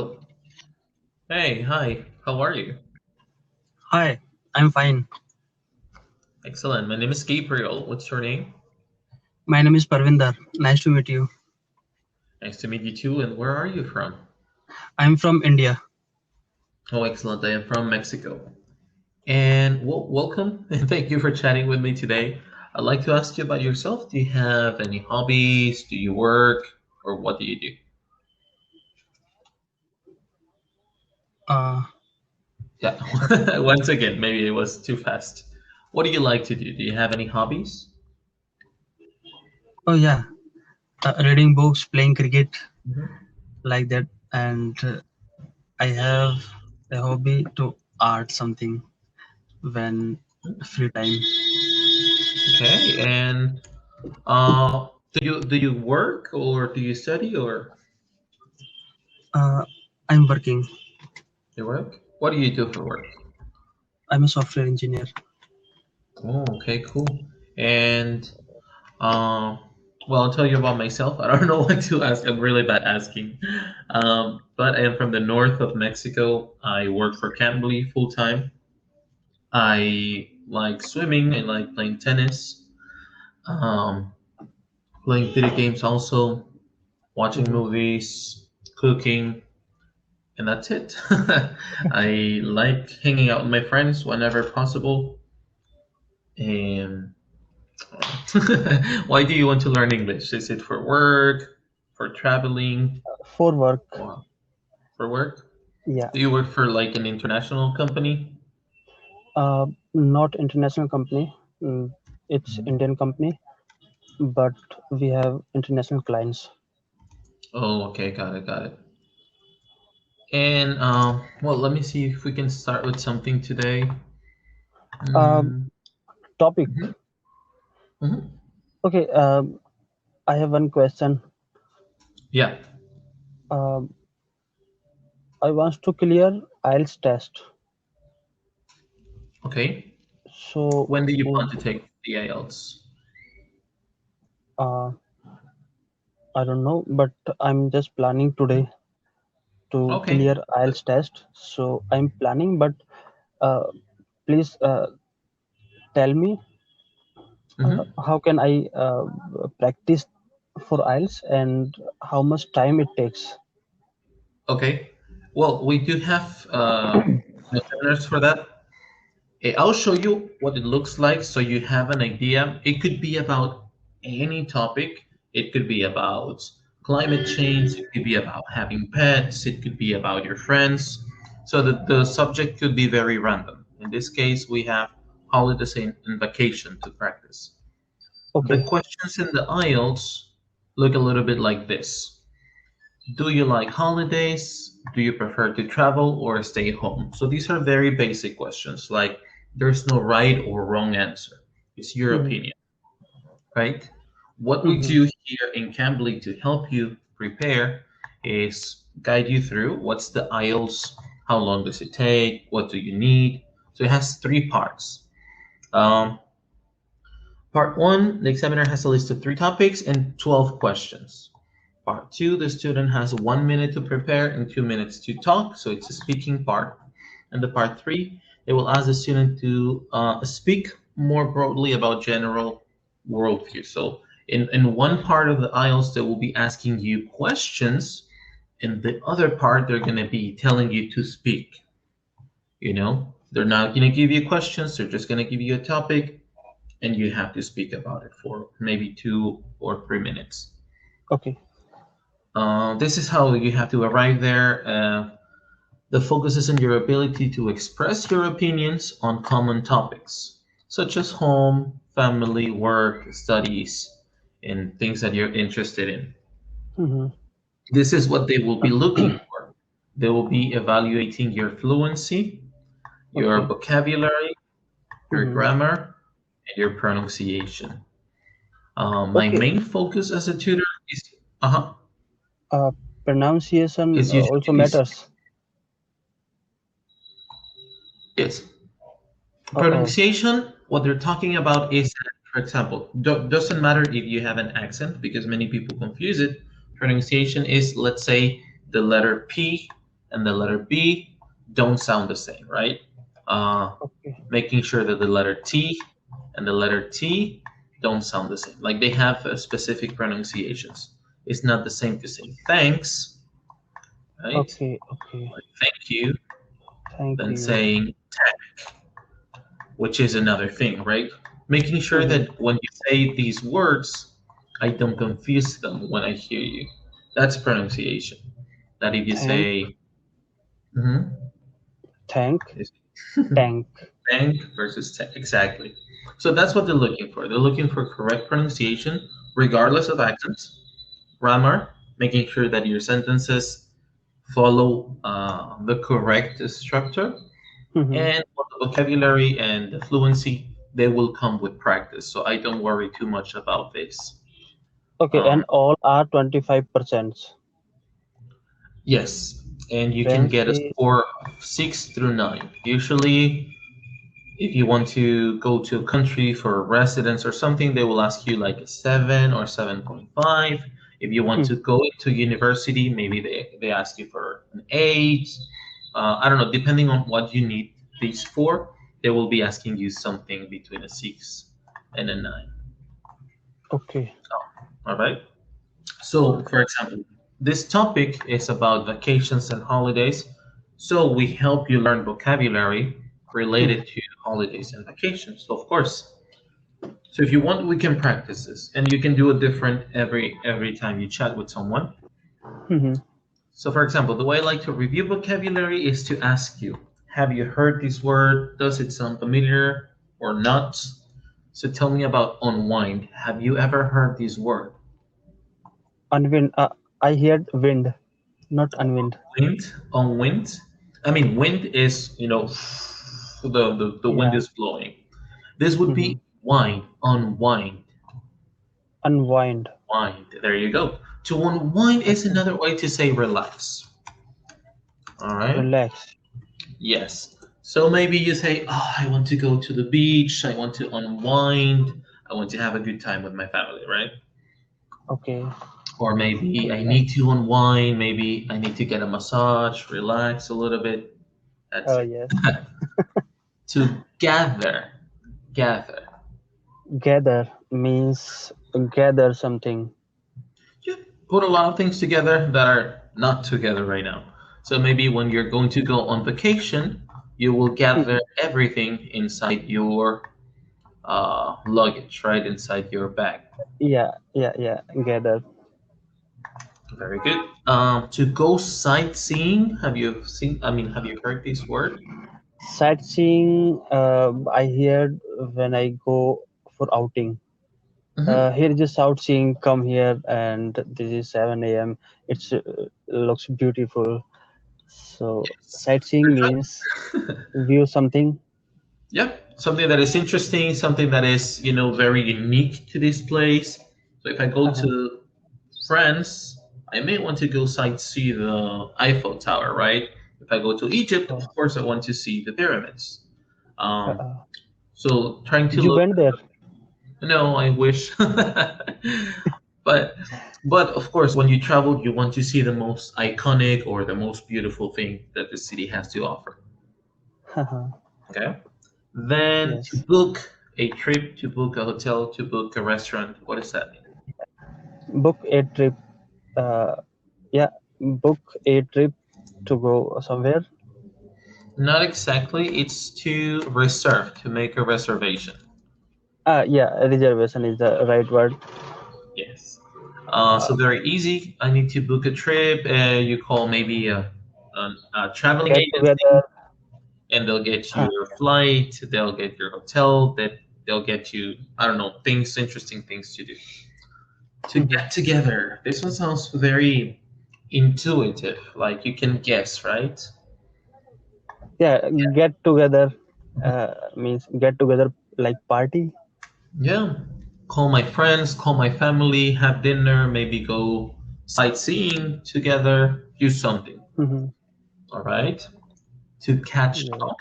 Hello. Hey, hi. How are you? Hi, I'm fine. Excellent. My name is Gabriel. What's your name? My name is Parvinder. Nice to meet you. Nice to meet you too. And where are you from? I'm from India. Oh, excellent. I am from Mexico. And welcome and thank you for chatting with me today. I'd like to ask you about yourself. Do you have any hobbies? Do you work? Or what do you do? Uh, sorry. Yeah. Once again, maybe it was too fast. What do you like to do? Do you have any hobbies? Oh yeah, reading books, playing cricket, Mhm. like that, and I have a hobby to art something when free time. Okay. And do you work or do you study or Uh, I'm working. you work? What do you do for work? I'm a software engineer. Oh, okay, cool. And uh, well, I'll tell you about myself. I don't know what to ask. I'm really bad asking. But I am from the north of Mexico. I work for Cambly full time. I like swimming. I like playing tennis. Um, Playing video games also. Watching Mhm. movies, cooking, and that's it. I like hanging out with my friends whenever possible. And why do you want to learn English? Is it for work, for traveling, For work, or for work? yeah. Do you work for like an international company? Not international company. It's Mhm. Indian company, but we have international clients. Oh, okay, got it, got it. And well, let me see if we can start with something today. Um, Mm, Topic. mhm, mhm. Okay. I have one question. Yeah. Um, I want to clear IELTS test. Okay. So, When do you in, plan to take the IELTS? uh, I don't know, but I'm just planning today to Okay. clear IELTS test. So I'm planning, but uh, please tell me Hmm. how can I practice for IELTS and how much time it takes. Okay. Well, we do have seminars for that. I'll show you what it looks like so you have an idea. It could be about any topic. It could be about climate change. It could be about having pets. It could be about your friends. So the subject could be very random. In this case, we have holidays and vacation to practice. The Okay. questions in the IELTS look a little bit like this. Do you like holidays? Do you prefer to travel or stay home? So these are very basic questions. Like there's no right or wrong answer. It's your Mm-hmm. opinion, right? What we Mm-hmm. do here in Cambly to help you prepare is guide you through what's the IELTS, how long does it take, what do you need. So it has three parts. Um, Part one, the examiner has a list of three topics and 12 questions. Part two, the student has 1 minute to prepare and 2 minutes to talk, so it's a speaking part. And the part three, they will ask the student to speak more broadly about general worldview. So in one part of the IELTS, they will be asking you questions. In the other part, they're going to be telling you to speak. They're not going to give you questions, they're just going to give you a topic, and you have to speak about it for maybe 2 or 3 minutes. Okay. This is how you have to arrive there. The focus is on your ability to express your opinions on common topics, such as home, family, work, studies, and things that you're interested in. Mm-hmm. This is what they will be looking for. They will be evaluating your fluency, your Okay. vocabulary, your Mm-hmm. grammar, and your pronunciation. My Okay. main focus as a tutor uh Uh, Pronunciation is usually also this. matters. Yes. Oh. Pronunciation, what they're talking about is, for example, doesn't matter if you have an accent because many people confuse it. Pronunciation is, let's say, the letter P. and the letter B don't sound the same, right? Uh, Okay. Making sure that the letter T and the letter T don't sound the same. Like they have specific pronunciations. It's not the same to say thanks, right? Okay. Okay. Like thank you, Thank than you. saying which is another thing, right? Making sure Mm-hmm. that when you say these words, I don't confuse them when I hear you. That's pronunciation. That if you Thank. say mhm, Thank. is Tank. thank versus tech, exactly. So that's what they're looking for. They're looking for correct pronunciation, regardless of accents, grammar, making sure that your sentences follow the correct structure, Mm-hmm. and for the vocabulary and the fluency, they will come with practice. So I don't worry too much about this. Okay. And Um, all are 25%. yes, and you can Then get a say. score of 6 through 9. Usually, if you want to go to a country for residence or something, they will ask you like a 7 or 7.5. If you want Hmm. to go to university, maybe they ask you for an 8. I don't know, depending on what you need these for, they will be asking you something between a 6 and a 9. Okay. All right. So, for example, this topic is about vacations and holidays. So, we help you learn vocabulary Mm-hmm. related to holidays and vacations. So, of course, so if you want, we can practice this, and you can do it different every time you chat with someone. Mm-hmm. So, for example, the way I like to review vocabulary is to ask you, have you heard this word? Does it sound familiar or not? So, tell me about unwind. Have you ever heard this word? Unwind. I heard wind, not unwind. Wind, unwind. I mean, wind is, the wind Yeah. is blowing. This would Mm-hmm. be wind, unwind, Unwind. wind. There you go. To unwind is Okay. another way to say relax. All right. Relax. Yes. So maybe you say, "Oh, I want to go to the beach. I want to unwind. I want to have a good time with my family," right? Okay. Or maybe I Relax. need to unwind. Maybe I need to get a massage, relax a little bit. That's Oh it. yes. To gather, gather. Gather means gather something. You put a lot of things together that are not together right now. So maybe when you're going to go on vacation, you will gather Mhm. everything inside your luggage, right? Inside your bag. Yeah. Yeah. Yeah. Gather. Very good. To go sightseeing, have you seen? I mean, have you heard this word? Sightseeing. I heard when I go for outing. Hmm. Here is a sightseeing. Come here, and this is 7 a.m. It's looks beautiful. So Yes. sightseeing means view something. Yeah, something that is interesting, something that is, very unique to this place. So if I go Uh-huh. to France, I may want to go sightsee the Eiffel Tower, right? If I go to Egypt, of Oh, course, I want to see the pyramids. Um, uh-uh. so trying to You look, went there. no, I wish, but of course, when you travel, you want to see the most iconic or the most beautiful thing that the city has to offer. Uh-huh. Okay. Then to Yes. book a trip, to book a hotel, to book a restaurant. What does that mean? Book a trip. Uh, yeah. Book a trip to go somewhere. Not exactly. It's to reserve, to make a reservation. Yeah. Reservation is the right word. Yes. So Uh, very easy. I need to book a trip. You call maybe a traveling get agency, together. and they'll get you Huh. your flight. They'll get your hotel. That they'll get you. I don't know things, interesting things to do. To get together. This one sounds very intuitive. Like you can guess, right? Yeah. Get together means get together like party. Yeah. Call my friends, call my family, have dinner, maybe go sightseeing together, do something. Mm-hmm. All right. To catch Yes. up.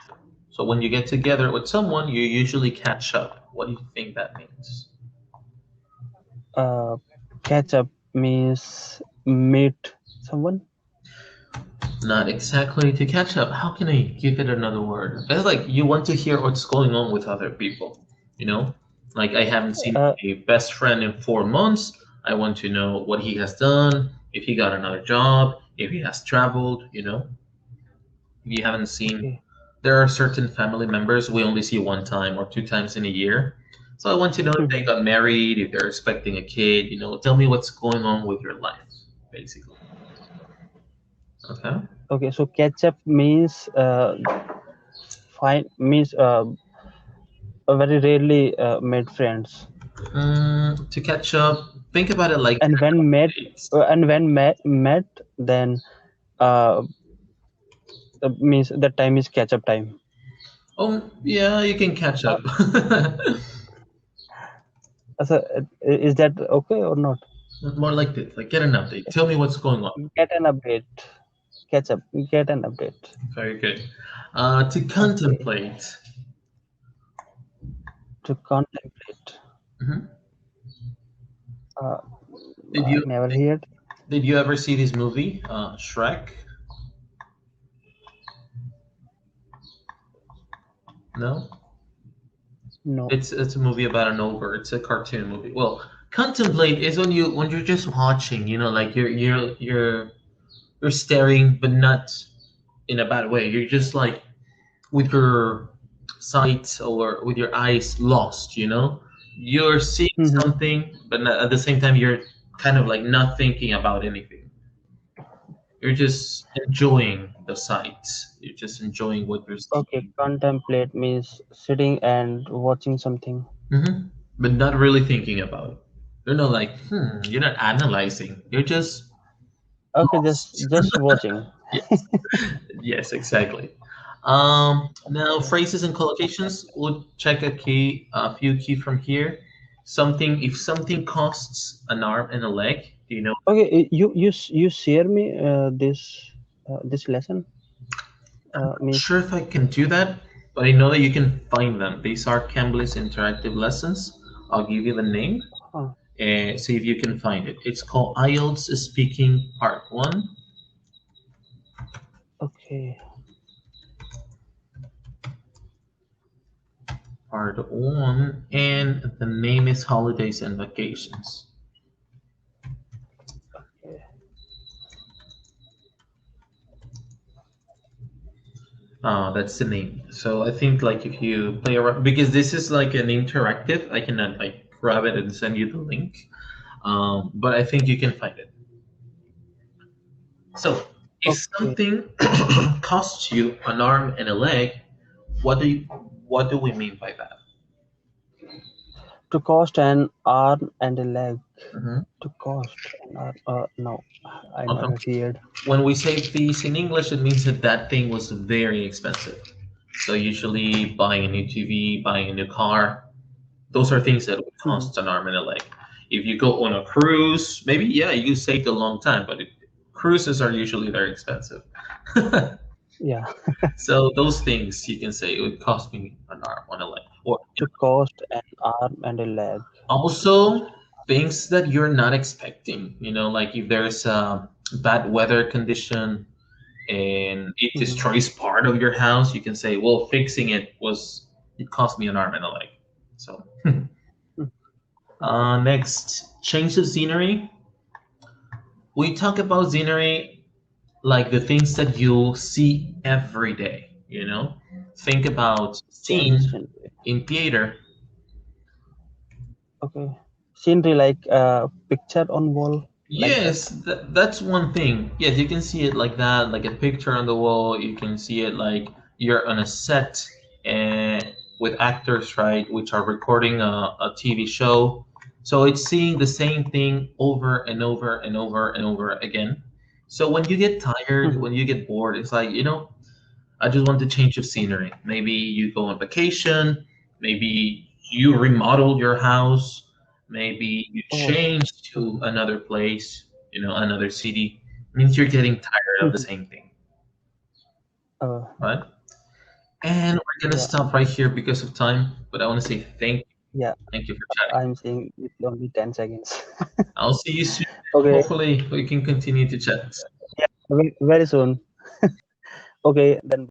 So when you get together with someone, you usually catch up. What do you think that means? Uh, catch up means meet someone. Not exactly to catch up. How can I give it another word? It's like you want to hear what's going on with other people, you know? Like I haven't seen Uh, a best friend in 4 months. I want to know what he has done, if he got another job, if he has traveled, you know? You haven't seen. okay. There are certain family members we only see one time or two times in a year. So I want to know if they Mhm. got married, if they're expecting a kid, you know, tell me what's going on with your life, basically. Okay. Okay, so catch up means fine means very rarely made friends, To catch up, think about it like and when met dates. met, then uh, means that time is catch up time. Oh, yeah, you can catch Uh, up. so, is that okay or not? More like this, like get an update. Tell me what's going on. Get an update. Catch up. Get an update. Very good. To Okay. contemplate. To contemplate. Mhm. Uh, Did I you never heard. did you ever see this movie, Shrek? No. No. It's a movie about an ogre. It's a cartoon movie. Well, contemplate is when you're just watching. You know, like you're staring, but not in a bad way. You're just like with your sight or with your eyes lost, you know? You're seeing Mhm. something, but at the same time, you're kind of like not thinking about anything. You're just enjoying the sights. You're just enjoying what you're Okay. seeing, Contemplate means sitting and watching something. but not really thinking about it. You're not like, you're not analyzing. You're just Okay. Just lost. just watching. Yes, yes, exactly. Now, Okay. phrases and collocations. We'll check a few key from here. Something, if something costs an arm and a leg, do you know? Okay. You share me this lesson. Not Means. sure if I can do that, but I know that you can find them. These are Cambly's interactive lessons. I'll give you the name Huh. and see if you can find it. It's called IELTS Speaking Part 1. Okay. Part 1, and the name is Holidays and Vacations. Okay. That's the name. So I think like if you play around, because this is like an interactive, I cannot like grab it and send you the link. But I think you can find it. So if Okay. something costs you an arm and a leg, what do you, what do we mean by that? To cost an arm and a leg. Mhm. To cost an arm. No, I Okay. never heard. When we say these in English, it means that that thing was very expensive. So usually buying a new TV, buying a new car, those are things that would Mhm. cost an arm and a leg. If you go on a cruise, maybe yeah, you saved a long time, but cruises are usually very expensive. Yeah. So those things you can say it would cost me an arm and a leg. Or To cost an arm and a leg. also things that you're not expecting. You know, like if there's a bad weather condition and it Mhm. destroys part of your house, you can say, well, fixing it cost me an arm and a leg. So Mm. Okay. next, change the scenery. We talk about scenery like the things that you see every day, you know? Think about Change the scene scenery. in theater. Okay. Scenery like picture on wall like that. Yes, that's one thing. Yes, you can see it like that, like a picture on the wall. You can see it like you're on a set and with actors, right, which are recording a TV show. So it's seeing the same thing over and over and over and over again. So when you get tired, Mhm. when you get bored, it's like, I just want to change of scenery. Maybe you go on vacation. Maybe you remodel your house. Maybe you Oh. change to another place, another city. It means you're getting tired of the Mhm. same thing, Uh, right? And we're gonna yeah. stop right here because of time. But I want to say thank you. Yeah. Thank you for chatting. I'm saying it's only 10 seconds. I'll see you soon. Okay. Hopefully, we can continue to chat. Yeah. Very soon. Okay, then